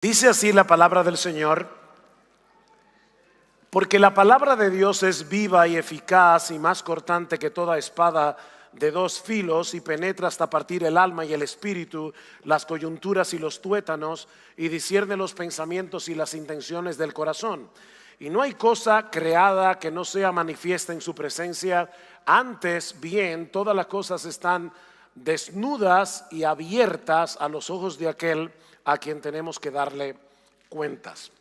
Dice así la palabra del Señor: porque la palabra de Dios es viva y eficaz y más cortante que toda espada de dos filos, y penetra hasta partir el alma y el espíritu, las coyunturas y los tuétanos, y discierne los pensamientos y las intenciones del corazón. Y no hay cosa creada que no sea manifiesta en su presencia. Antes bien, todas las cosas están desnudas y abiertas a los ojos de aquel a quien tenemos que darle cuentas.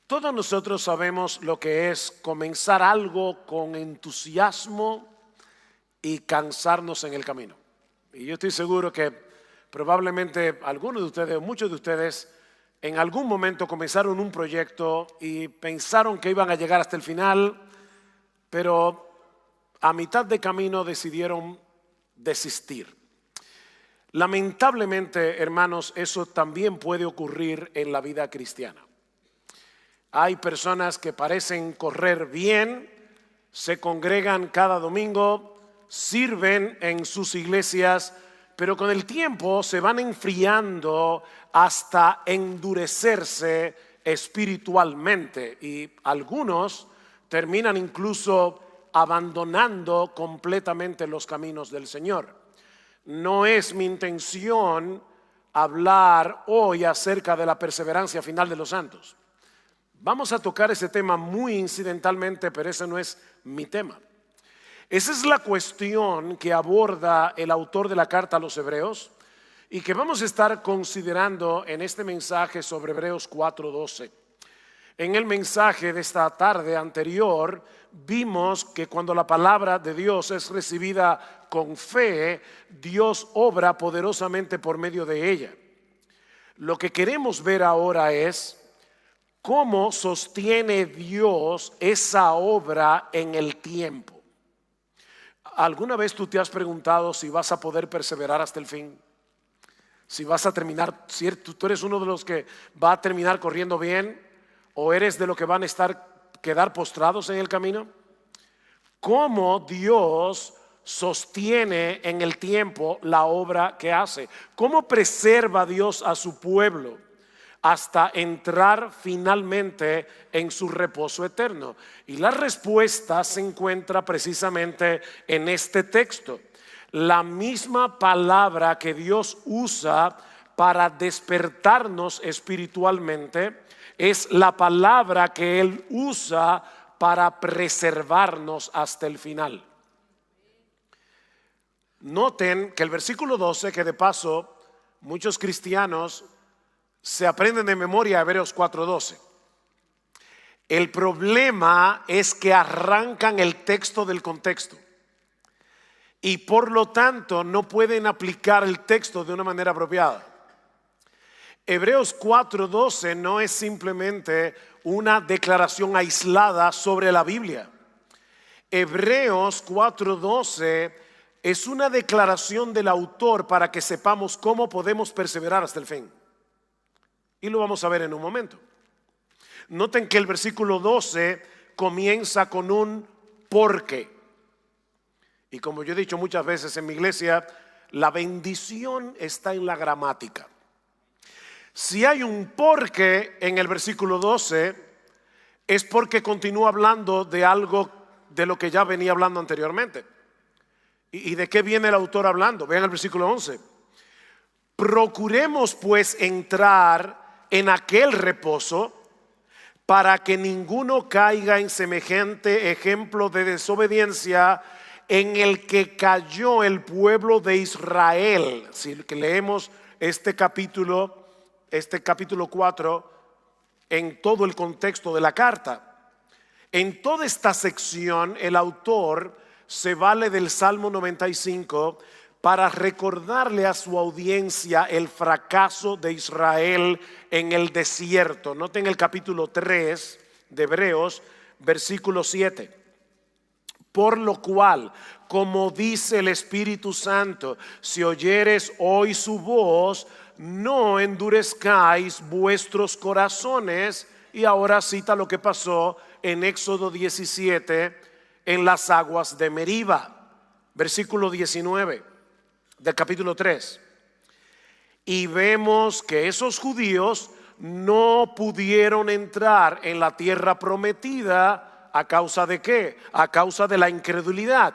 Todos nosotros sabemos lo que es comenzar algo con entusiasmo y cansarnos en el camino. Y yo estoy seguro que probablemente algunos de ustedes o muchos de ustedes en algún momento comenzaron un proyecto y pensaron que iban a llegar hasta el final, pero a mitad de camino decidieron desistir. Lamentablemente, hermanos, eso también puede ocurrir en la vida cristiana. Hay personas que parecen correr bien, se congregan cada domingo, sirven en sus iglesias, pero con el tiempo se van enfriando hasta endurecerse espiritualmente, y algunos terminan incluso abandonando completamente los caminos del Señor. No es mi intención hablar hoy acerca de la perseverancia final de los santos. Vamos a tocar ese tema muy incidentalmente, pero ese no es mi tema. Esa es la cuestión que aborda el autor de la carta a los Hebreos y que vamos a estar considerando en este mensaje sobre Hebreos 4:12. En el mensaje de esta tarde anterior vimos que cuando la palabra de Dios es recibida con fe, Dios obra poderosamente por medio de ella. Lo que queremos ver ahora es ¿cómo sostiene Dios esa obra en el tiempo? ¿Alguna vez tú te has preguntado si vas a poder perseverar hasta el fin? Si vas a terminar, si tú eres uno de los que va a terminar corriendo bien, o eres de los que van a quedar postrados en el camino. ¿Cómo Dios sostiene en el tiempo la obra que hace? ¿Cómo preserva Dios a su pueblo hasta entrar finalmente en su reposo eterno? Y la respuesta se encuentra precisamente en este texto. La misma palabra que Dios usa para despertarnos espiritualmente es la palabra que Él usa para preservarnos hasta el final. Noten que el versículo 12, que de paso muchos cristianos se aprenden de memoria Hebreos 4:12. El problema es que arrancan el texto del contexto y por lo tanto no pueden aplicar el texto de una manera apropiada. Hebreos 4:12 no es simplemente una declaración aislada sobre la Biblia. Hebreos 4:12 es una declaración del autor para que sepamos cómo podemos perseverar hasta el fin. Y lo vamos a ver en un momento. Noten que el versículo 12 comienza con un porque. Y como yo he dicho muchas veces en mi iglesia, la bendición está en la gramática. Si hay un porque en el versículo 12, es porque continúa hablando de algo de lo que ya venía hablando anteriormente. ¿Y de qué viene el autor hablando? Vean el versículo 11. Procuremos pues entrar en aquel reposo para que ninguno caiga en semejante ejemplo de desobediencia en el que cayó el pueblo de Israel. Si leemos este capítulo 4 en todo el contexto de la carta. En toda esta sección el autor se vale del Salmo 95 para recordarle a su audiencia el fracaso de Israel en el desierto. Noten el capítulo 3 de Hebreos, versículo 7. Por lo cual, como dice el Espíritu Santo, si oyeres hoy su voz, no endurezcáis vuestros corazones. Y ahora cita lo que pasó en Éxodo 17 en las aguas de Meriba, versículo 19 del capítulo 3. Y vemos que esos judíos no pudieron entrar en la tierra prometida. ¿A causa de qué? A causa de la incredulidad.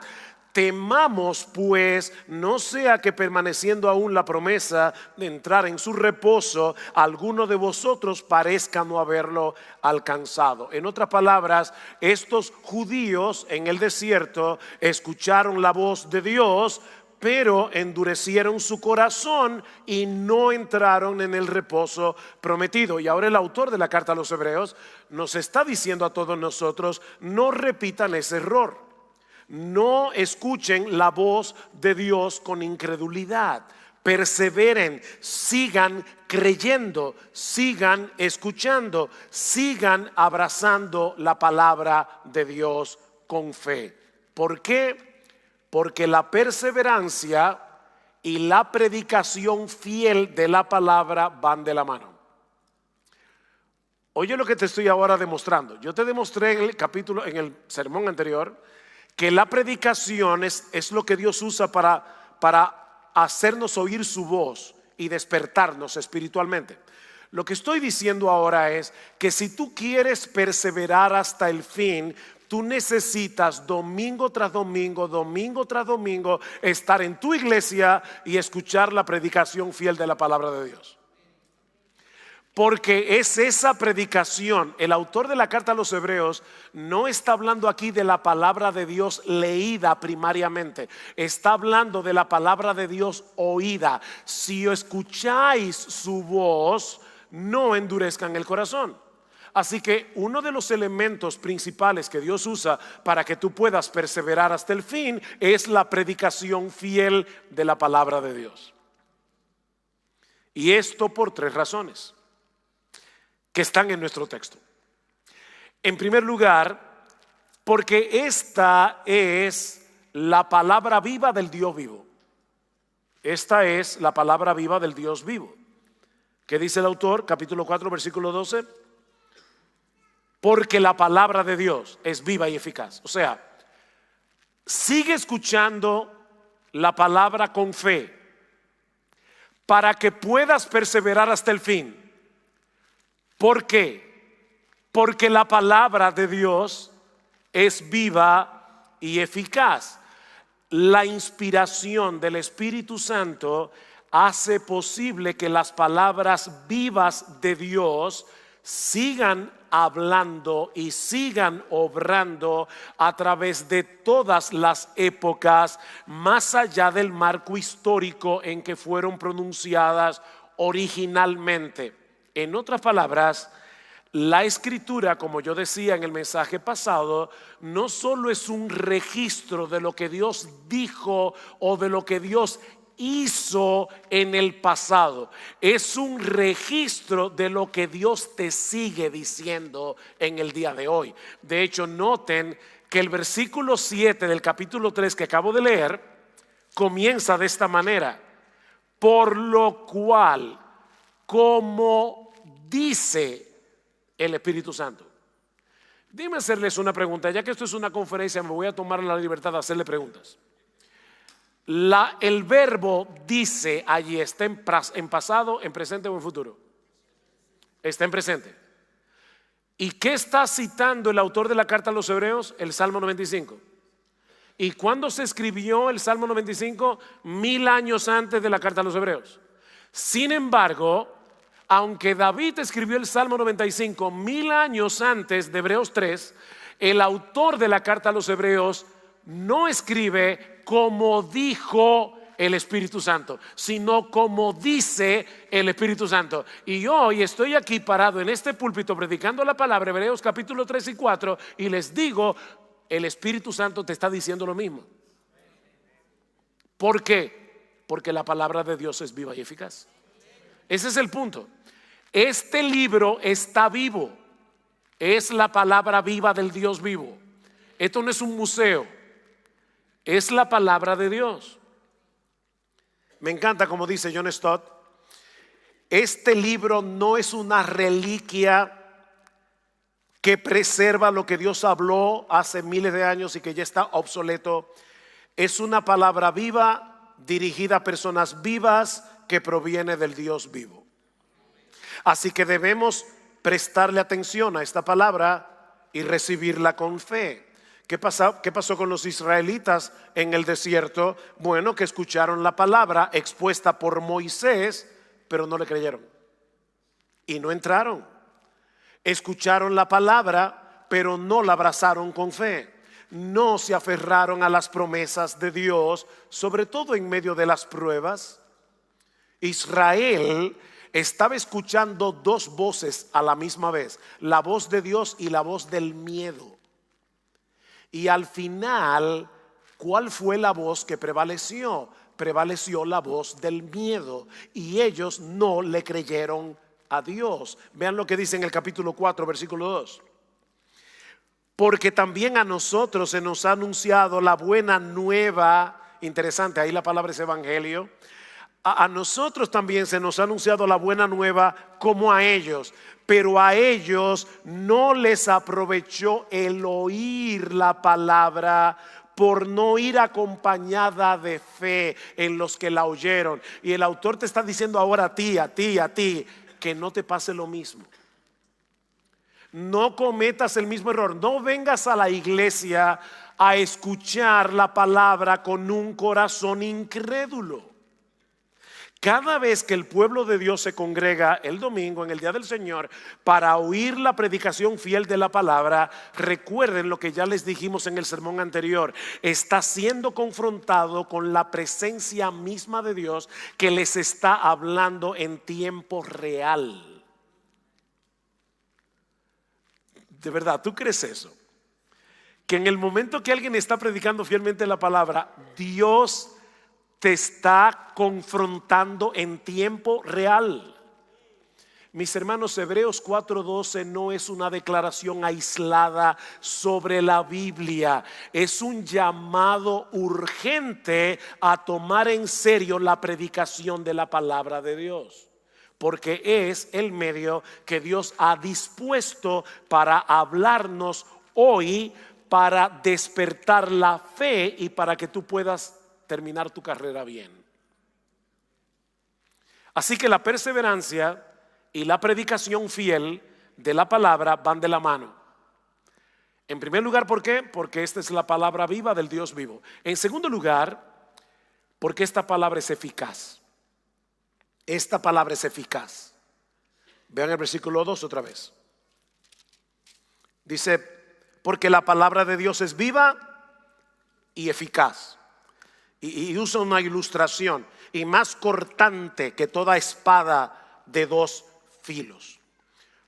Temamos pues no sea que permaneciendo aún la promesa de entrar en su reposo, alguno de vosotros parezca no haberlo alcanzado. En otras palabras, estos judíos en el desierto escucharon la voz de Dios, pero endurecieron su corazón y no entraron en el reposo prometido. Y ahora el autor de la carta a los Hebreos nos está diciendo a todos nosotros: no repitan ese error. No escuchen la voz de Dios con incredulidad. Perseveren, sigan creyendo, sigan escuchando, sigan abrazando la palabra de Dios con fe. ¿Por qué? Porque la perseverancia y la predicación fiel de la palabra van de la mano. Oye lo que te estoy ahora demostrando. Yo te demostré en el sermón anterior que la predicación es lo que Dios usa para hacernos oír su voz y despertarnos espiritualmente. Lo que estoy diciendo ahora es que si tú quieres perseverar hasta el fin, tú necesitas domingo tras domingo, domingo tras domingo, estar en tu iglesia y escuchar la predicación fiel de la palabra de Dios. Porque es esa predicación. El autor de la carta a los Hebreos no está hablando aquí de la palabra de Dios leída primariamente. Está hablando de la palabra de Dios oída. Si escucháis su voz, no endurezcan el corazón. Así que uno de los elementos principales que Dios usa para que tú puedas perseverar hasta el fin es la predicación fiel de la palabra de Dios. Y esto por 3 razones que están en nuestro texto. En primer lugar, porque esta es la palabra viva del Dios vivo. Esta es la palabra viva del Dios vivo. ¿Qué dice el autor? Capítulo 4, versículo 12. Porque la palabra de Dios es viva y eficaz. O sea, sigue escuchando la palabra con fe para que puedas perseverar hasta el fin. ¿Por qué? Porque la palabra de Dios es viva y eficaz. La inspiración del Espíritu Santo hace posible que las palabras vivas de Dios sigan hablando y sigan obrando a través de todas las épocas, más allá del marco histórico en que fueron pronunciadas originalmente. En otras palabras, la escritura, como yo decía en el mensaje pasado, no solo es un registro de lo que Dios dijo o de lo que Dios hizo en el pasado. Es un registro de lo que Dios te sigue diciendo en el día de hoy. De hecho, noten que el versículo 7 del capítulo 3 que acabo de leer comienza de esta manera: por lo cual, como dice el Espíritu Santo. Dime hacerles una pregunta. Ya que esto es una conferencia, me voy a tomar la libertad de hacerle preguntas. El verbo dice allí, ¿está en pasado, en presente o en futuro? Está en presente. ¿Y qué está citando el autor de la carta a los Hebreos? El Salmo 95. ¿Y cuándo se escribió el Salmo 95? 1000 años antes de la carta a los Hebreos. Sin embargo, aunque David escribió el Salmo 95 1000 años antes de Hebreos 3, el autor de la carta a los Hebreos no escribe como dijo el Espíritu Santo, sino como dice el Espíritu Santo. Y hoy estoy aquí parado en este púlpito predicando la palabra, Hebreos capítulo 3 y 4, y les digo, el Espíritu Santo te está diciendo lo mismo. ¿Por qué? Porque la palabra de Dios es viva y eficaz. Ese es el punto. Este libro está vivo. Es la palabra viva del Dios vivo. Esto no es un museo. Es la palabra de Dios. Me encanta como dice John Stott: este libro no es una reliquia que preserva lo que Dios habló hace miles de años y que ya está obsoleto. Es una palabra viva dirigida a personas vivas que proviene del Dios vivo. Así que debemos prestarle atención a esta palabra y recibirla con fe. ¿Qué pasó con los israelitas en el desierto? Bueno, que escucharon la palabra expuesta por Moisés, pero no le creyeron y no entraron. Escucharon la palabra, pero no la abrazaron con fe. No se aferraron a las promesas de Dios, sobre todo en medio de las pruebas. Israel estaba escuchando dos voces a la misma vez, la voz de Dios y la voz del miedo. Y al final, ¿cuál fue la voz que prevaleció? Prevaleció la voz del miedo, y ellos no le creyeron a Dios. Vean lo que dice en el capítulo 4, versículo 2. Porque también a nosotros se nos ha anunciado la buena nueva. Interesante, ahí la palabra es evangelio. A nosotros también se nos ha anunciado la buena nueva como a ellos, pero a ellos no les aprovechó el oír la palabra por no ir acompañada de fe en los que la oyeron. Y el autor te está diciendo ahora a ti, que no te pase lo mismo. No cometas el mismo error. No vengas a la iglesia a escuchar la palabra con un corazón incrédulo. Cada vez que el pueblo de Dios se congrega el domingo, en el día del Señor, para oír la predicación fiel de la palabra, recuerden lo que ya les dijimos en el sermón anterior: está siendo confrontado con la presencia misma de Dios, que les está hablando en tiempo real. De verdad, ¿tú crees eso? Que en el momento que alguien está predicando fielmente la palabra, Dios te está confrontando en tiempo real. Mis hermanos, Hebreos 4:12 no es una declaración aislada sobre la Biblia. Es un llamado urgente a tomar en serio la predicación de la palabra de Dios, porque es el medio que Dios ha dispuesto para hablarnos hoy, para despertar la fe y para que tú puedas terminar tu carrera bien. Así que la perseverancia y la predicación fiel de la palabra van de la mano. En primer lugar, ¿por qué? Porque esta es la palabra viva del Dios vivo. En segundo lugar, porque esta palabra es eficaz. Esta palabra es eficaz. Vean el versículo 2 otra vez. Dice: porque la palabra de Dios es viva y eficaz. Y usa una ilustración: y más cortante que toda espada de dos filos.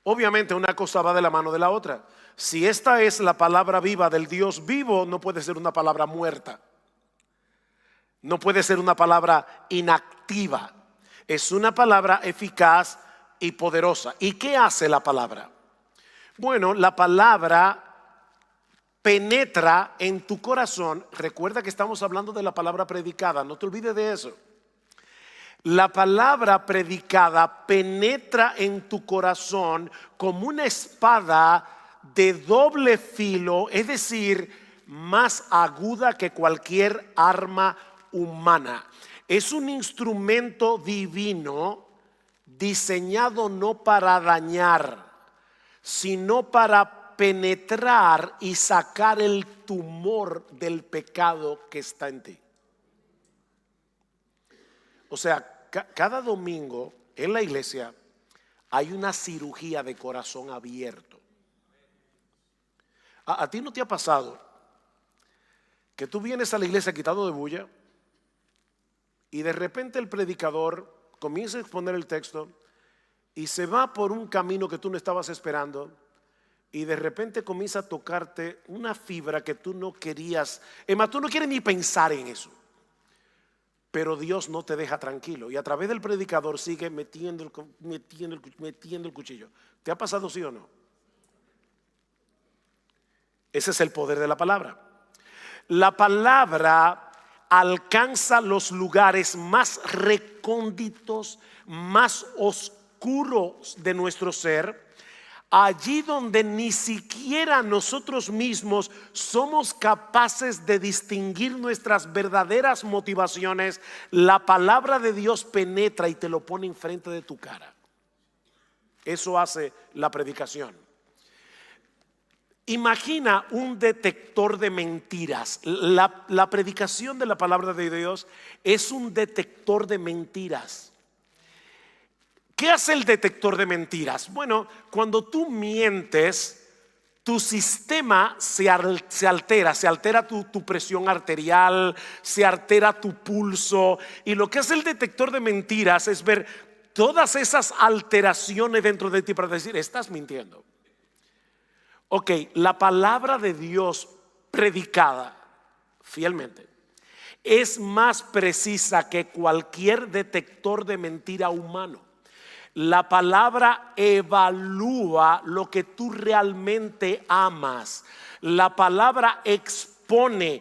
Obviamente una cosa va de la mano de la otra. Si esta es la palabra viva del Dios vivo, no puede ser una palabra muerta. No puede ser una palabra inactiva. Es una palabra eficaz y poderosa. ¿Y qué hace la palabra? Bueno, la palabra penetra en tu corazón. Recuerda que estamos hablando de la palabra predicada, no te olvides de eso. La palabra predicada penetra en tu corazón como una espada de doble filo, es decir, más aguda que cualquier arma humana. Es un instrumento divino diseñado no para dañar, sino para penetrar y sacar el tumor del pecado que está en ti. O sea, cada domingo en la iglesia hay una cirugía de corazón abierto. ¿A ti no te ha pasado que tú vienes a la iglesia quitado de bulla y de repente el predicador comienza a exponer el texto y se va por un camino que tú no estabas esperando? Y de repente comienza a tocarte una fibra que tú no querías. Es más, tú no quieres ni pensar en eso. Pero Dios no te deja tranquilo. Y a través del predicador sigue metiendo el cuchillo. ¿Te ha pasado, sí o no? Ese es el poder de la palabra. La palabra alcanza los lugares más recónditos, más oscuros de nuestro ser, allí donde ni siquiera nosotros mismos somos capaces de distinguir nuestras verdaderas motivaciones, la palabra de Dios penetra y te lo pone enfrente de tu cara. Eso hace la predicación. Imagina un detector de mentiras. La predicación de la palabra de Dios es un detector de mentiras. ¿Qué hace el detector de mentiras? Bueno, cuando tú mientes, tu sistema se altera tu presión arterial, se altera tu pulso. Y lo que hace el detector de mentiras es ver todas esas alteraciones dentro de ti para decir, estás mintiendo. Ok, la palabra de Dios predicada fielmente es más precisa que cualquier detector de mentira humano. La palabra evalúa lo que tú realmente amas. La palabra expone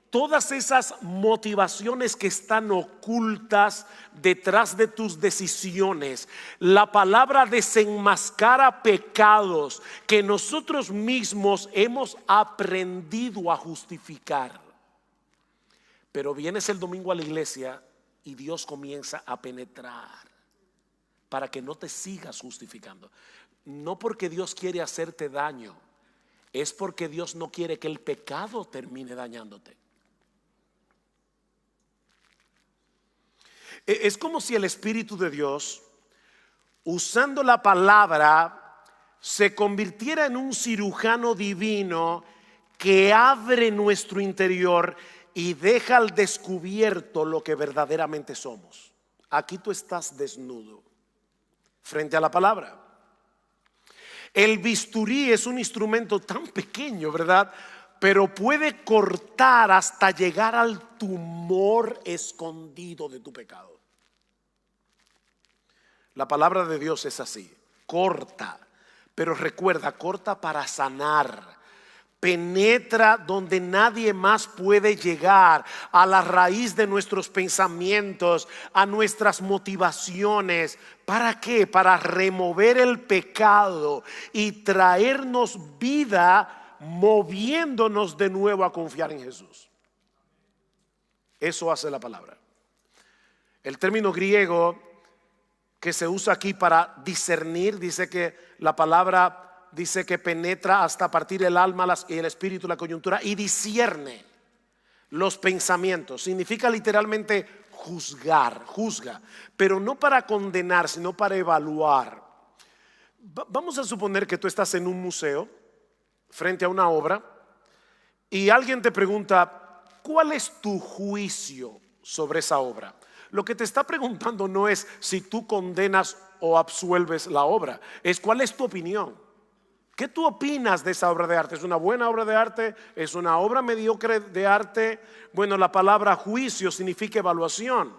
todas esas motivaciones que están ocultas detrás de tus decisiones. La palabra desenmascara pecados que nosotros mismos hemos aprendido a justificar. Pero vienes el domingo a la iglesia y Dios comienza a penetrar para que no te sigas justificando. No porque Dios quiere hacerte daño, es porque Dios no quiere que el pecado termine dañándote. Es como si el Espíritu de Dios, usando la palabra, se convirtiera en un cirujano divino que abre nuestro interior y deja al descubierto lo que verdaderamente somos. Aquí tú estás desnudo frente a la palabra. El bisturí es un instrumento tan pequeño, ¿verdad? Pero puede cortar hasta llegar al tumor escondido de tu pecado. La palabra de Dios es así, corta, pero recuerda, corta para sanar. Penetra donde nadie más puede llegar, a la raíz de nuestros pensamientos, a nuestras motivaciones. ¿Para qué? Para remover el pecado y traernos vida, moviéndonos de nuevo a confiar en Jesús. Eso hace la palabra. El término griego que se usa aquí para discernir, dice que la palabra dice que penetra hasta partir el alma y el espíritu, la coyuntura, y discierne los pensamientos. Significa literalmente juzgar, juzga, pero no para condenar, sino para evaluar. Vamos a suponer que tú estás en un museo frente a una obra y alguien te pregunta, ¿cuál es tu juicio sobre esa obra? Lo que te está preguntando no es si tú condenas o absuelves la obra, es cuál es tu opinión. ¿Qué tú opinas de esa obra de arte? ¿Es una buena obra de arte? ¿Es una obra mediocre de arte? Bueno, la palabra juicio significa evaluación.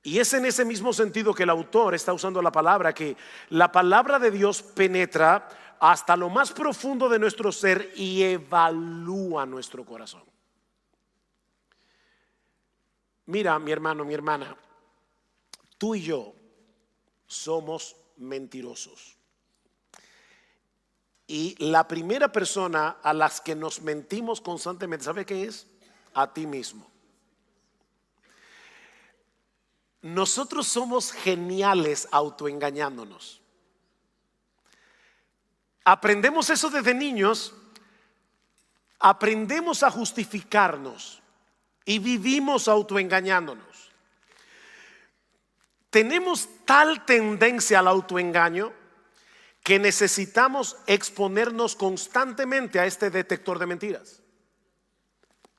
Y es en ese mismo sentido que el autor está usando la palabra, que la palabra de Dios penetra hasta lo más profundo de nuestro ser y evalúa nuestro corazón. Mira, mi hermano, mi hermana, tú y yo somos mentirosos. Y la primera persona a las que nos mentimos constantemente, ¿sabe qué es? A ti mismo. Nosotros somos geniales autoengañándonos. Aprendemos eso desde niños, aprendemos a justificarnos y vivimos autoengañándonos. Tenemos tal tendencia al autoengaño que necesitamos exponernos constantemente a este detector de mentiras.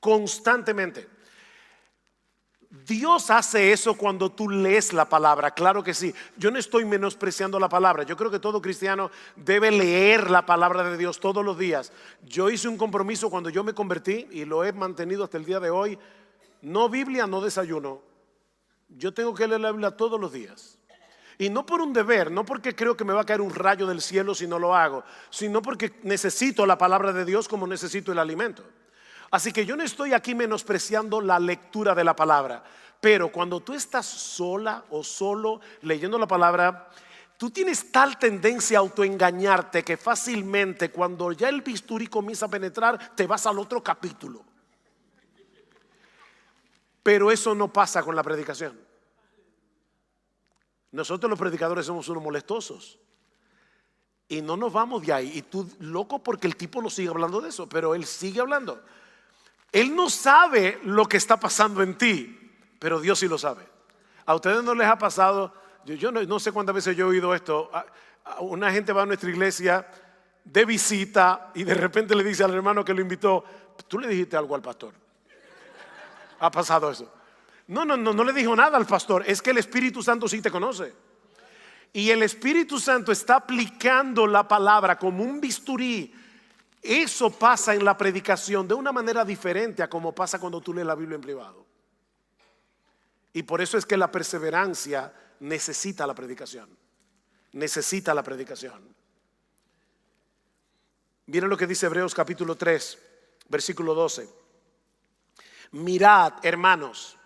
Constantemente. Dios hace eso cuando tú lees la palabra, claro que sí. Yo no estoy menospreciando la palabra. Yo creo que todo cristiano debe leer la palabra de Dios todos los días. Yo hice un compromiso cuando yo me convertí y lo he mantenido hasta el día de hoy. No Biblia, no desayuno. Yo tengo que leer la Biblia todos los días. Y no por un deber, no porque creo que me va a caer un rayo del cielo si no lo hago, sino porque necesito la palabra de Dios como necesito el alimento. Así que yo no estoy aquí menospreciando la lectura de la palabra, pero cuando tú estás sola o solo leyendo la palabra, Tú tienes tal tendencia a autoengañarte que fácilmente cuando ya el bisturí comienza a penetrar, te vas al otro capítulo. Pero eso no pasa con la predicación. Nosotros los predicadores somos unos molestosos y no nos vamos de ahí. Y tú loco porque el tipo no sigue hablando de eso, pero él sigue hablando. Él no sabe lo que está pasando en ti, pero Dios sí lo sabe. ¿A ustedes no les ha pasado? Yo no sé cuántas veces yo he oído esto. Una gente va a nuestra iglesia de visita y de repente le dice al hermano que lo invitó: tú le dijiste algo al pastor. ¿Ha pasado eso? No le dijo nada al pastor. Es que el Espíritu Santo sí te conoce. Y el Espíritu Santo está aplicando la palabra como un bisturí. Eso pasa en la predicación de una manera diferente a como pasa cuando tú lees la Biblia en privado. Y por eso es que la perseverancia necesita la predicación. Necesita la predicación. Miren lo que dice Hebreos capítulo 3, versículo 12. Mirad, hermanos,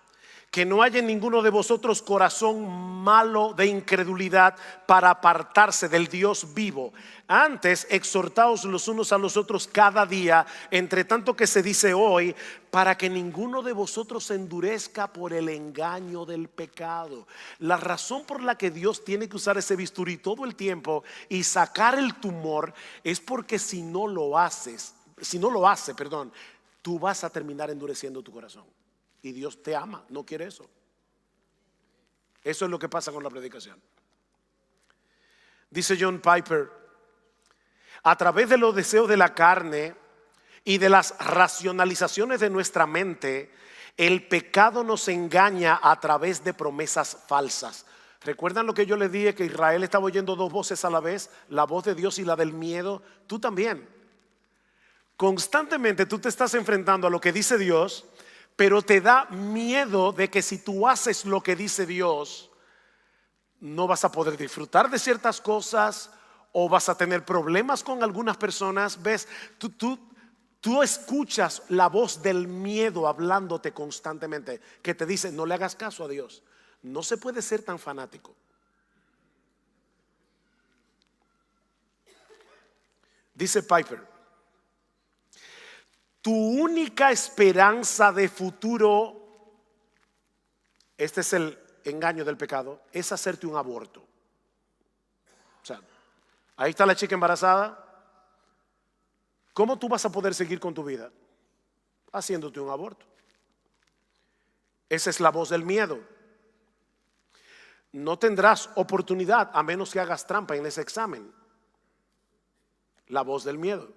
que no haya en ninguno de vosotros corazón malo de incredulidad para apartarse del Dios vivo. Antes, exhortaos los unos a los otros cada día, entre tanto que se dice hoy, para que ninguno de vosotros se endurezca por el engaño del pecado. La razón por la que Dios tiene que usar ese bisturí todo el tiempo y sacar el tumor es porque si no lo hace, tú vas a terminar endureciendo tu corazón. Y Dios te ama, no quiere eso. Eso es lo que pasa con la predicación. Dice John Piper: a través de los deseos de la carne y de las racionalizaciones de nuestra mente, el pecado nos engaña a través de promesas falsas. ¿Recuerdan lo que yo les dije? Que Israel estaba oyendo dos voces a la vez, la voz de Dios y la del miedo. Tú también. Constantemente tú te estás enfrentando a lo que dice Dios, pero te da miedo de que si tú haces lo que dice Dios, no vas a poder disfrutar de ciertas cosas o vas a tener problemas con algunas personas. ¿Ves? Tú escuchas la voz del miedo hablándote constantemente, que te dice: no le hagas caso a Dios. No se puede ser tan fanático. Dice Piper: tu única esperanza de futuro, este es el engaño del pecado, es hacerte un aborto. O sea, ahí está la chica embarazada. ¿Cómo tú vas a poder seguir con tu vida? Haciéndote un aborto. Esa es la voz del miedo. No tendrás oportunidad a menos que hagas trampa en ese examen. La voz del miedo.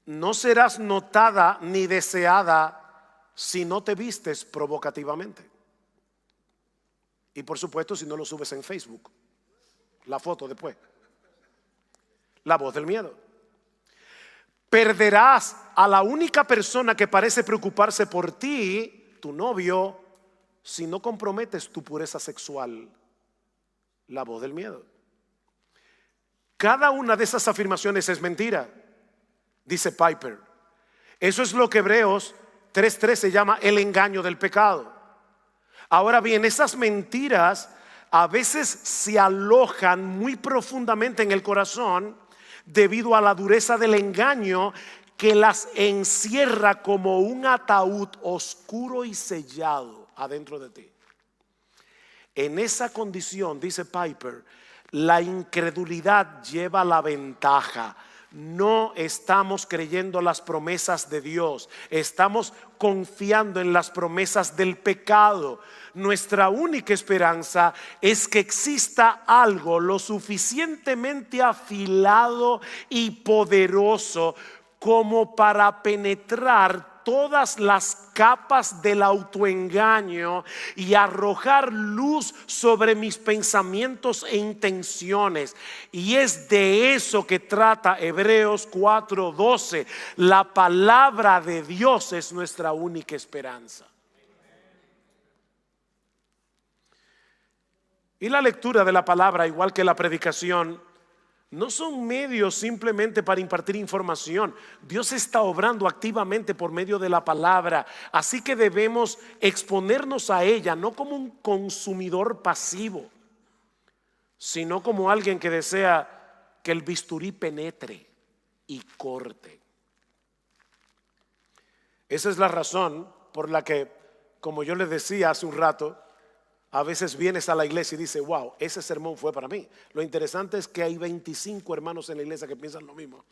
No serás notada ni deseada si no te vistes provocativamente. Y por supuesto si no lo subes en Facebook, la foto después. La voz del miedo. Perderás a la única persona que parece preocuparse por ti, tu novio, si no comprometes tu pureza sexual. La voz del miedo. Cada una de esas afirmaciones es mentira, dice Piper. Eso es lo que Hebreos 3:3 se llama el engaño del pecado. Ahora bien, esas mentiras a veces se alojan muy profundamente en el corazón debido a la dureza del engaño que las encierra como un ataúd oscuro y sellado adentro de ti. En esa condición, dice Piper, la incredulidad lleva la ventaja. No estamos creyendo las promesas de Dios, estamos confiando en las promesas del pecado. Nuestra única esperanza es que exista algo lo suficientemente afilado y poderoso como para penetrar todas las capas del autoengaño y arrojar luz sobre mis pensamientos e intenciones. Y es de eso que trata Hebreos 4:12. La palabra de Dios es nuestra única esperanza. Y la lectura de la palabra, igual que la predicación, no son medios simplemente para impartir información. Dios está obrando activamente por medio de la palabra. Así que debemos exponernos a ella, no como un consumidor pasivo, sino como alguien que desea que el bisturí penetre y corte. Esa es la razón por la que, como yo les decía hace un rato, a veces vienes a la iglesia y dices, wow, ese sermón fue para mí. Lo interesante es que hay 25 hermanos en la iglesia que piensan lo mismo.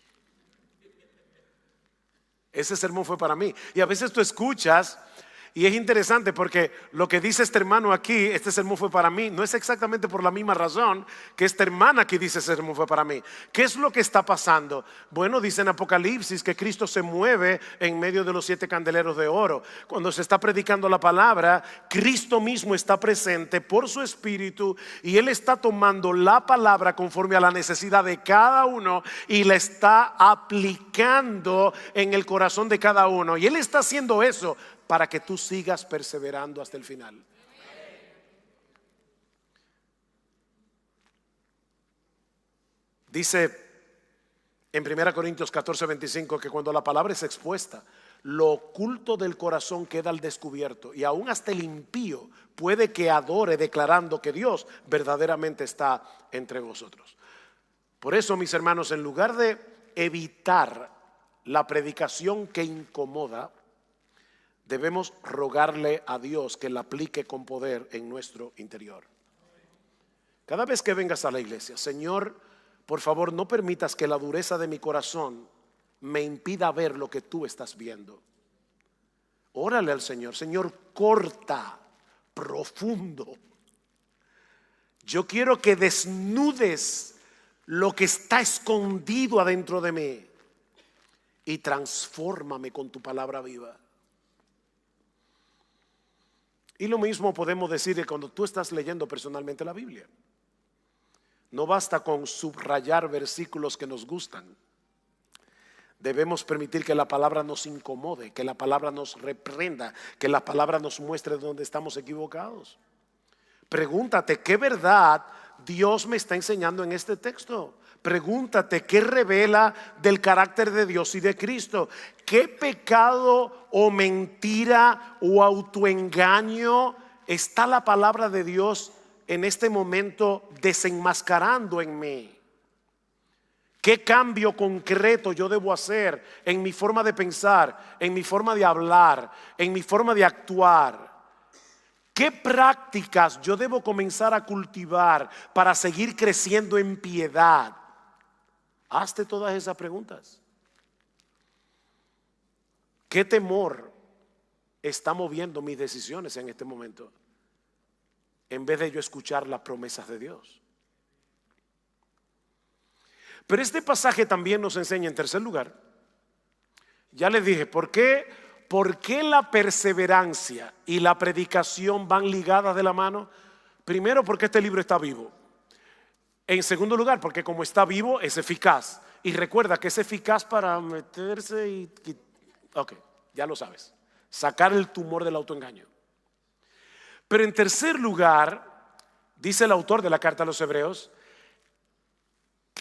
Ese sermón fue para mí. Y a veces tú escuchas y es interesante porque lo que dice este hermano aquí, este sermón fue para mí, no es exactamente por la misma razón que esta hermana aquí dice ese sermón fue para mí. ¿Qué es lo que está pasando? Bueno, dice en Apocalipsis que Cristo se mueve en medio de los 7 candeleros de oro. Cuando se está predicando la palabra, Cristo mismo está presente por su Espíritu y Él está tomando la palabra conforme a la necesidad de cada uno y la está aplicando en el corazón de cada uno. Y Él está haciendo eso para que tú sigas perseverando hasta el final. Dice en 1 Corintios 14:25 que cuando la palabra es expuesta, lo oculto del corazón queda al descubierto, y aún hasta el impío puede que adore declarando que Dios verdaderamente está entre vosotros. Por eso, mis hermanos, en lugar de evitar la predicación que incomoda, debemos rogarle a Dios que la aplique con poder en nuestro interior. Cada vez que vengas a la iglesia, Señor, por favor, no permitas que la dureza de mi corazón me impida ver lo que tú estás viendo. Órale al Señor, Señor, corta profundo. Yo quiero que desnudes lo que está escondido adentro de mí y transfórmame con tu palabra viva. Y lo mismo podemos decir cuando tú estás leyendo personalmente la Biblia. No basta con subrayar versículos que nos gustan. Debemos permitir que la palabra nos incomode, que la palabra nos reprenda, que la palabra nos muestre dónde estamos equivocados. Pregúntate, ¿qué verdad Dios me está enseñando en este texto? Pregúntate, ¿qué revela del carácter de Dios y de Cristo? ¿Qué pecado o mentira o autoengaño está la palabra de Dios en este momento desenmascarando en mí? ¿Qué cambio concreto yo debo hacer en mi forma de pensar, en mi forma de hablar, en mi forma de actuar? ¿Qué prácticas yo debo comenzar a cultivar para seguir creciendo en piedad? Hazte todas esas preguntas. ¿Qué temor está moviendo mis decisiones en este momento? En vez de yo escuchar las promesas de Dios. Pero este pasaje también nos enseña, en tercer lugar, ya les dije, ¿por qué la perseverancia y la predicación van ligadas de la mano? Primero, porque este libro está vivo. En segundo lugar, porque como está vivo es eficaz. Y recuerda que es eficaz para meterse y ok, ya lo sabes, sacar el tumor del autoengaño. Pero en tercer lugar, dice el autor de la carta a los Hebreos,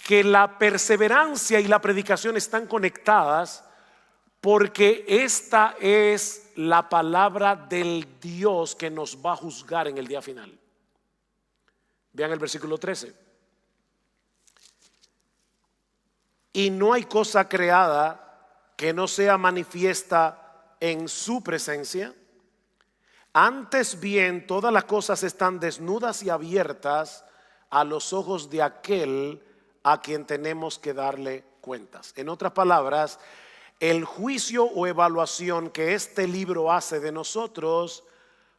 que la perseverancia y la predicación están conectadas porque esta es la palabra del Dios que nos va a juzgar en el día final. Vean el versículo 13. Y no hay cosa creada que no sea manifiesta en su presencia. Antes bien, todas las cosas están desnudas y abiertas a los ojos de aquel a quien tenemos que darle cuentas. En otras palabras, el juicio o evaluación que este libro hace de nosotros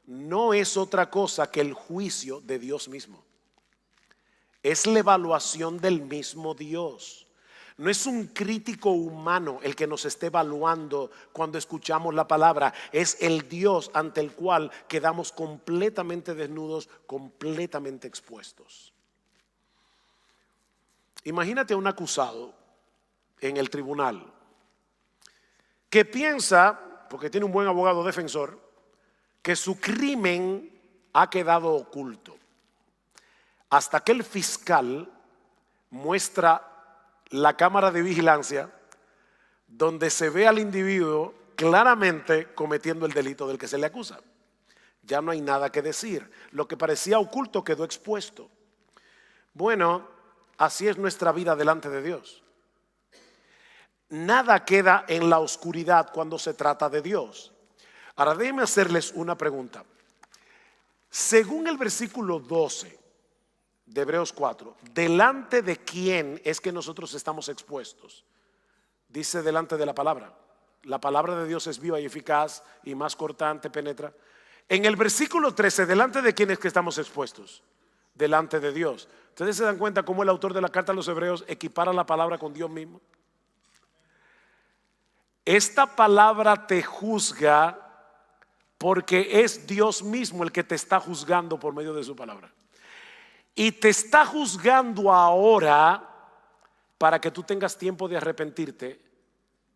no es otra cosa que el juicio de Dios mismo. Es la evaluación del mismo Dios. No es un crítico humano el que nos esté evaluando cuando escuchamos la palabra. Es el Dios ante el cual quedamos completamente desnudos, completamente expuestos. Imagínate a un acusado en el tribunal que piensa, porque tiene un buen abogado defensor, que su crimen ha quedado oculto, hasta que el fiscal muestra la cámara de vigilancia donde se ve al individuo claramente cometiendo el delito del que se le acusa. Ya no hay nada que decir. Lo que parecía oculto quedó expuesto. Bueno, así es nuestra vida delante de Dios. Nada queda en la oscuridad cuando se trata de Dios. Ahora déjenme hacerles una pregunta. Según el versículo 12 de Hebreos 4, ¿delante de quién es que nosotros estamos expuestos? Dice delante de la palabra. La palabra de Dios es viva y eficaz y más cortante, penetra. En el versículo 13, ¿delante de quién es que estamos expuestos? Delante de Dios. ¿Ustedes se dan cuenta cómo el autor de la carta a los Hebreos equipara la palabra con Dios mismo? Esta palabra te juzga porque es Dios mismo el que te está juzgando por medio de su palabra. Y te está juzgando ahora para que tú tengas tiempo de arrepentirte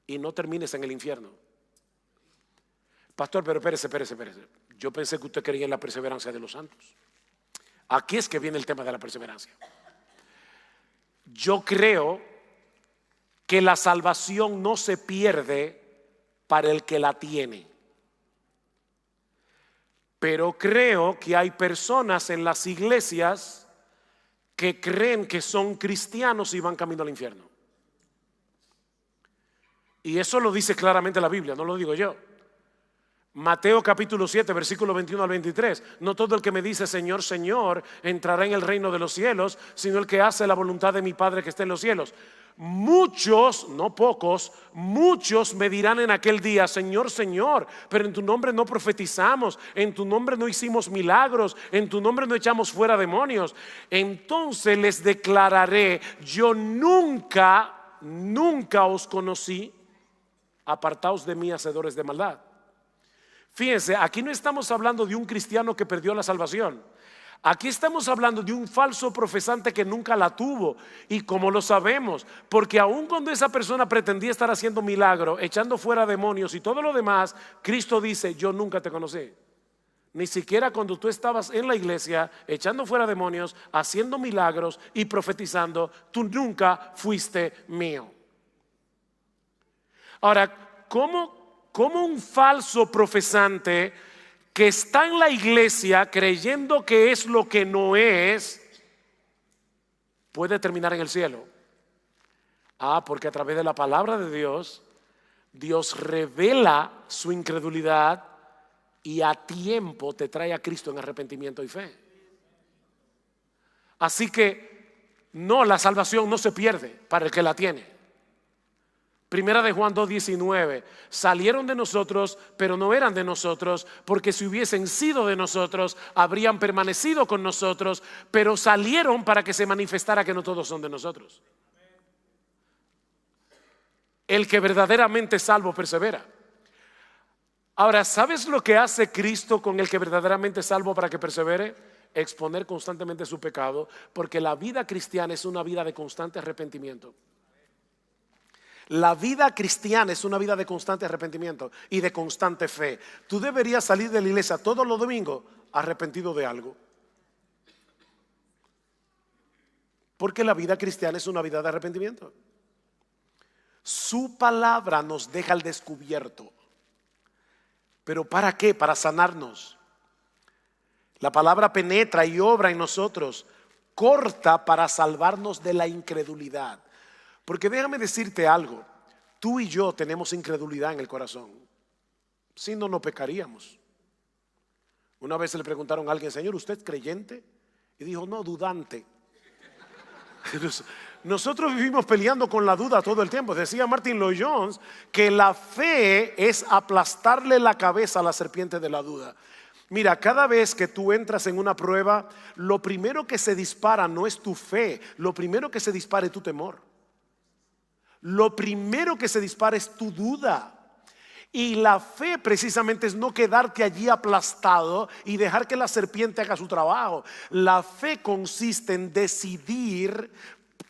y no termines en el infierno. Pastor, pero espérese. Yo pensé que usted creía en la perseverancia de los santos. Aquí es que viene el tema de la perseverancia. Yo creo que la salvación no se pierde para el que la tiene. Pero creo que hay personas en las iglesias que creen que son cristianos y van camino al infierno. Y eso lo dice claramente la Biblia, no lo digo yo. Mateo capítulo 7, versículo 21 al 23. No todo el que me dice Señor, Señor entrará en el reino de los cielos, sino el que hace la voluntad de mi Padre que está en los cielos. Muchos, no pocos, muchos me dirán en aquel día, Señor, Señor, pero en tu nombre no profetizamos, en tu nombre no hicimos milagros, en tu nombre no echamos fuera demonios. Entonces les declararé, yo nunca os conocí, apartaos de mí, hacedores de maldad. Fíjense, aquí no estamos hablando de un cristiano que perdió la salvación. Aquí estamos hablando de un falso profesante que nunca la tuvo. ¿Y cómo lo sabemos? Porque aun cuando esa persona pretendía estar haciendo milagro, echando fuera demonios y todo lo demás, Cristo dice, yo nunca te conocí. Ni siquiera cuando tú estabas en la iglesia echando fuera demonios, haciendo milagros y profetizando, tú nunca fuiste mío. Ahora, ¿cómo un falso profesante que está en la iglesia creyendo que es lo que no es puede terminar en el cielo? Porque a través de la palabra de Dios, Dios revela su incredulidad y a tiempo te trae a Cristo en arrepentimiento y fe. Así que no, la salvación no se pierde para el que la tiene. Primera de Juan 2:19, salieron de nosotros, pero no eran de nosotros, porque si hubiesen sido de nosotros, habrían permanecido con nosotros, pero salieron para que se manifestara que no todos son de nosotros. El que verdaderamente es salvo persevera. Ahora, ¿sabes lo que hace Cristo con el que verdaderamente es salvo para que persevere? Exponer constantemente su pecado, porque la vida cristiana es una vida de constante arrepentimiento. La vida cristiana es una vida de constante arrepentimiento y de constante fe. Tú deberías salir de la iglesia todos los domingos arrepentido de algo. Porque la vida cristiana es una vida de arrepentimiento. Su palabra nos deja al descubierto. ¿Pero para qué? Para sanarnos. La palabra penetra y obra en nosotros, corta para salvarnos de la incredulidad. Porque déjame decirte algo, tú y yo tenemos incredulidad en el corazón. Si no, no pecaríamos. Una vez le preguntaron a alguien, Señor, ¿usted es creyente? Y dijo, no, dudante. Nosotros vivimos peleando con la duda todo el tiempo. Decía Martin Lloyd-Jones que la fe es aplastarle la cabeza a la serpiente de la duda. Mira, cada vez que tú entras en una prueba, lo primero que se dispara no es tu fe, lo primero que se dispara es tu temor. Lo primero que se dispara es tu duda. Y la fe precisamente es no quedarte allí aplastado y dejar que la serpiente haga su trabajo. La fe consiste en decidir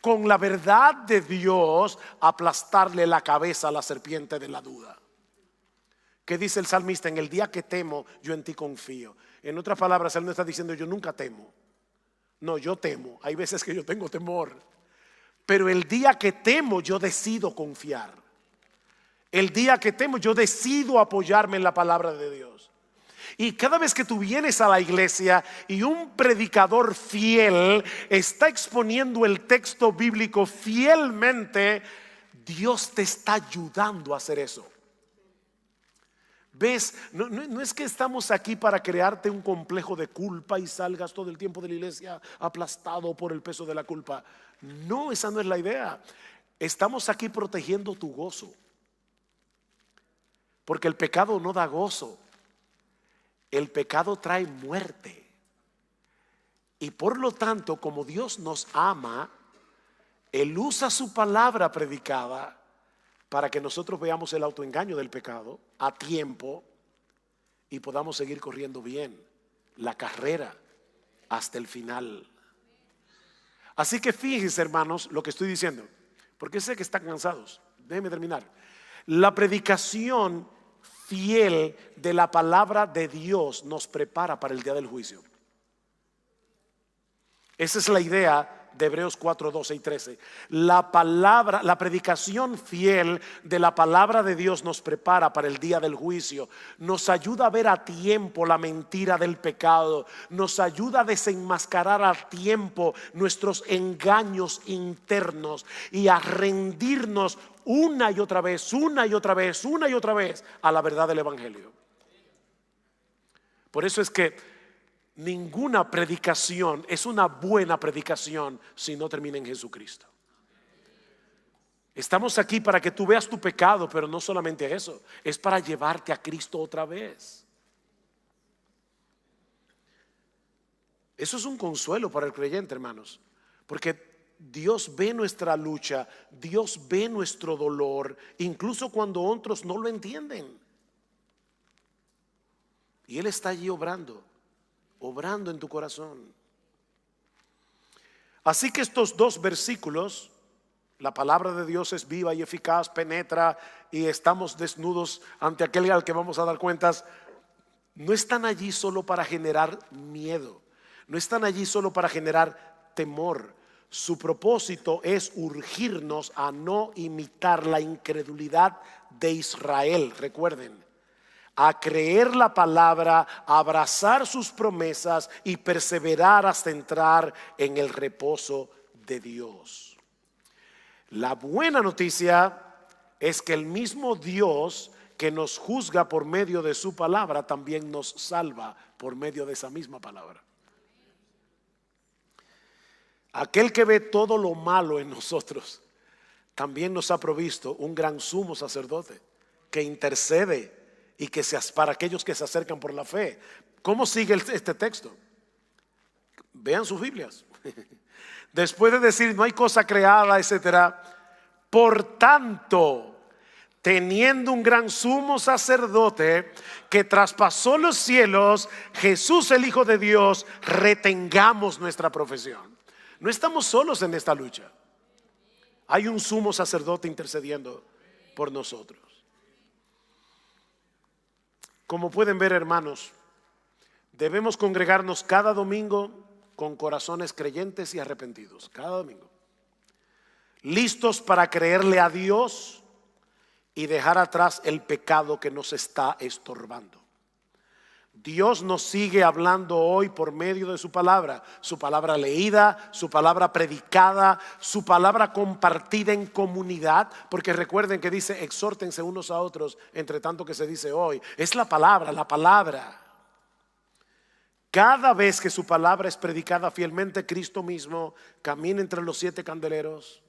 con la verdad de Dios aplastarle la cabeza a la serpiente de la duda. ¿Qué dice el salmista? En el día que temo, yo en ti confío. En otras palabras, él no está diciendo yo nunca temo. No, yo temo. Hay veces que yo tengo temor. Pero el día que temo yo decido confiar. El día que temo yo decido apoyarme en la palabra de Dios. Y cada vez que tú vienes a la iglesia y un predicador fiel está exponiendo el texto bíblico fielmente, Dios te está ayudando a hacer eso. ¿Ves? No es que estamos aquí para crearte un complejo de culpa y salgas todo el tiempo de la iglesia aplastado por el peso de la culpa. No, esa no es la idea. Estamos aquí protegiendo tu gozo. Porque el pecado no da gozo. El pecado trae muerte. Y por lo tanto, como Dios nos ama, Él usa su palabra predicada para que nosotros veamos el autoengaño del pecado a tiempo y podamos seguir corriendo bien la carrera hasta el final. Así que fíjense, hermanos, lo que estoy diciendo, porque sé que están cansados. Déjenme terminar. La predicación fiel de la palabra de Dios nos prepara para el día del juicio. Esa es la idea de Hebreos 4, 12 y 13. La predicación fiel de la palabra de Dios nos prepara para el día del juicio. Nos ayuda a ver a tiempo la mentira del pecado. Nos ayuda a desenmascarar a tiempo nuestros engaños internos y a rendirnos una y otra vez a la verdad del evangelio. Por eso es que ninguna predicación es una buena predicación si no termina en Jesucristo. Estamos aquí para que tú veas tu pecado, pero no solamente eso, es para llevarte a Cristo otra vez. Eso es un consuelo para el creyente, hermanos, porque Dios ve nuestra lucha, Dios ve nuestro dolor, incluso cuando otros no lo entienden. Y Él está allí obrando en tu corazón. Así que estos dos versículos, la palabra de Dios es viva y eficaz, penetra y estamos desnudos ante aquel al que vamos a dar cuentas, no están allí solo para generar miedo, no están allí solo para generar temor. Su propósito es urgirnos a no imitar la incredulidad de Israel. Recuerden, a creer la palabra, a abrazar sus promesas y perseverar hasta entrar en el reposo de Dios. La buena noticia es que el mismo Dios que nos juzga por medio de su palabra también nos salva por medio de esa misma palabra. Aquel que ve todo lo malo en nosotros también nos ha provisto un gran sumo sacerdote que intercede y que para aquellos que se acercan por la fe. ¿Cómo sigue este texto? Vean sus Biblias. Después de decir no hay cosa creada, etcétera, por tanto, teniendo un gran sumo sacerdote que traspasó los cielos, Jesús el Hijo de Dios, retengamos nuestra profesión. No estamos solos en esta lucha. Hay un sumo sacerdote intercediendo por nosotros. Como pueden ver, hermanos, debemos congregarnos cada domingo con corazones creyentes y arrepentidos. Cada domingo. Listos para creerle a Dios y dejar atrás el pecado que nos está estorbando. Dios nos sigue hablando hoy por medio de su palabra leída, su palabra predicada, su palabra compartida en comunidad, porque recuerden que dice exhórtense unos a otros entre tanto que se dice hoy. Es la palabra. Cada vez que su palabra es predicada fielmente, Cristo mismo camina entre los 7 candeleros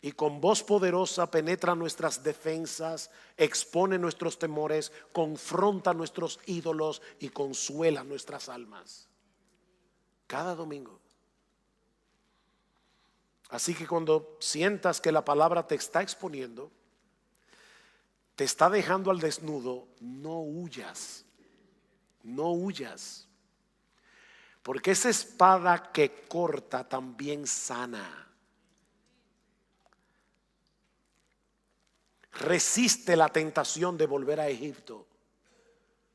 y con voz poderosa penetra nuestras defensas, expone nuestros temores, confronta nuestros ídolos y consuela nuestras almas. Cada domingo. Así que cuando sientas que la palabra te está exponiendo, te está dejando al desnudo, no huyas. No huyas. Porque esa espada que corta también sana. Resiste la tentación de volver a Egipto.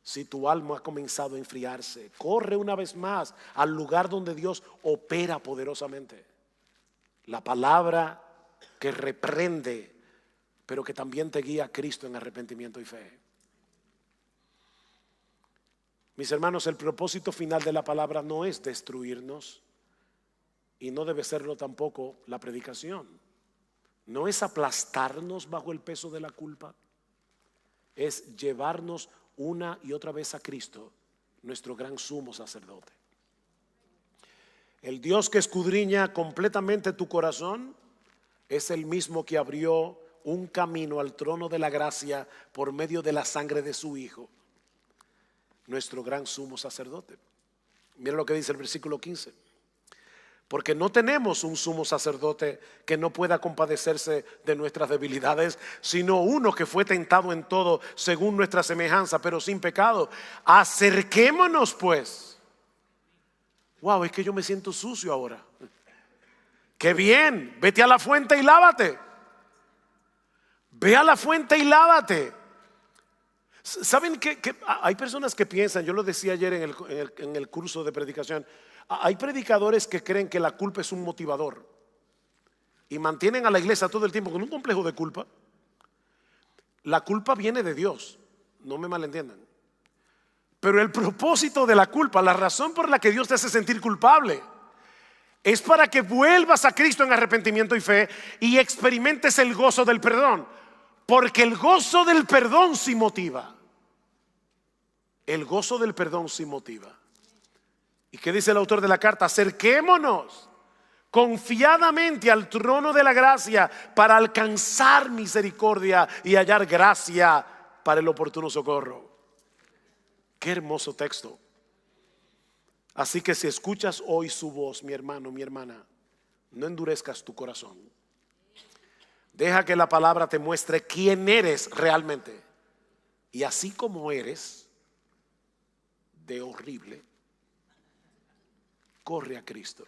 Si tu alma ha comenzado a enfriarse, corre una vez más al lugar donde Dios opera poderosamente. La palabra que reprende, pero que también te guía a Cristo en arrepentimiento y fe. Mis hermanos, el propósito final de la palabra no es destruirnos y no debe serlo tampoco la predicación. No es aplastarnos bajo el peso de la culpa, es llevarnos una y otra vez a Cristo, nuestro gran sumo sacerdote. El Dios que escudriña completamente tu corazón es el mismo que abrió un camino al trono de la gracia por medio de la sangre de su Hijo, nuestro gran sumo sacerdote. Mira lo que dice el versículo 15. Porque no tenemos un sumo sacerdote que no pueda compadecerse de nuestras debilidades, sino uno que fue tentado en todo según nuestra semejanza, pero sin pecado. Acerquémonos pues. Wow, es que yo me siento sucio ahora. Qué bien, vete a la fuente y lávate. Ve a la fuente y lávate. ¿Saben que hay personas que piensan? Yo lo decía ayer en el curso de predicación. Hay predicadores que creen que la culpa es un motivador y mantienen a la iglesia todo el tiempo con un complejo de culpa. La culpa viene de Dios, no me malentiendan. Pero el propósito de la culpa, la razón por la que Dios te hace sentir culpable, es para que vuelvas a Cristo en arrepentimiento y fe y experimentes el gozo del perdón. Porque el gozo del perdón sí motiva. El gozo del perdón sí motiva. ¿Y qué dice el autor de la carta? Acerquémonos confiadamente al trono de la gracia para alcanzar misericordia y hallar gracia para el oportuno socorro. Qué hermoso texto. Así que si escuchas hoy su voz, mi hermano, mi hermana, no endurezcas tu corazón. Deja que la palabra te muestre quién eres realmente. Y así como eres de horrible, corre a Cristo.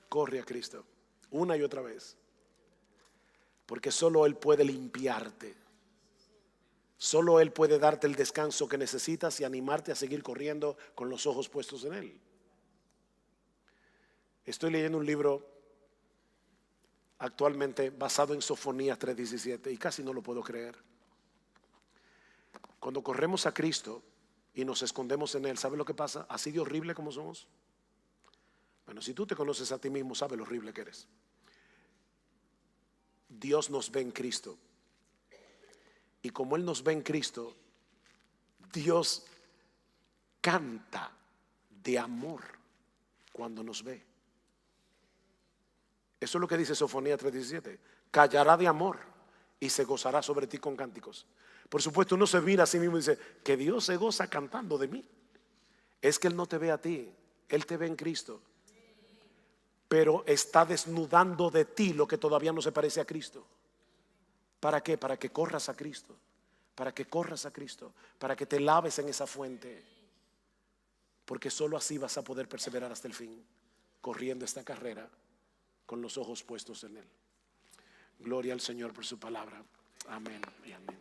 Corre a Cristo una y otra vez. Porque solo Él puede limpiarte. Solo Él puede darte el descanso que necesitas y animarte a seguir corriendo con los ojos puestos en Él. Estoy leyendo un libro actualmente basado en Sofonías 3:17 y casi no lo puedo creer. Cuando corremos a Cristo y nos escondemos en Él, ¿sabe lo que pasa? Así de horrible como somos. Bueno, si tú te conoces a ti mismo, sabes lo horrible que eres. Dios nos ve en Cristo. Y como Él nos ve en Cristo, Dios canta de amor cuando nos ve. Eso es lo que dice Sofonías 3:17. Callará de amor y se gozará sobre ti con cánticos. Por supuesto, uno se mira a sí mismo y dice que Dios se goza cantando de mí. Es que Él no te ve a ti, Él te ve en Cristo. Pero está desnudando de ti lo que todavía no se parece a Cristo. ¿Para qué? Para que corras a Cristo. Para que corras a Cristo. Para que te laves en esa fuente. Porque solo así vas a poder perseverar hasta el fin, corriendo esta carrera con los ojos puestos en Él. Gloria al Señor por su palabra. Amén y amén.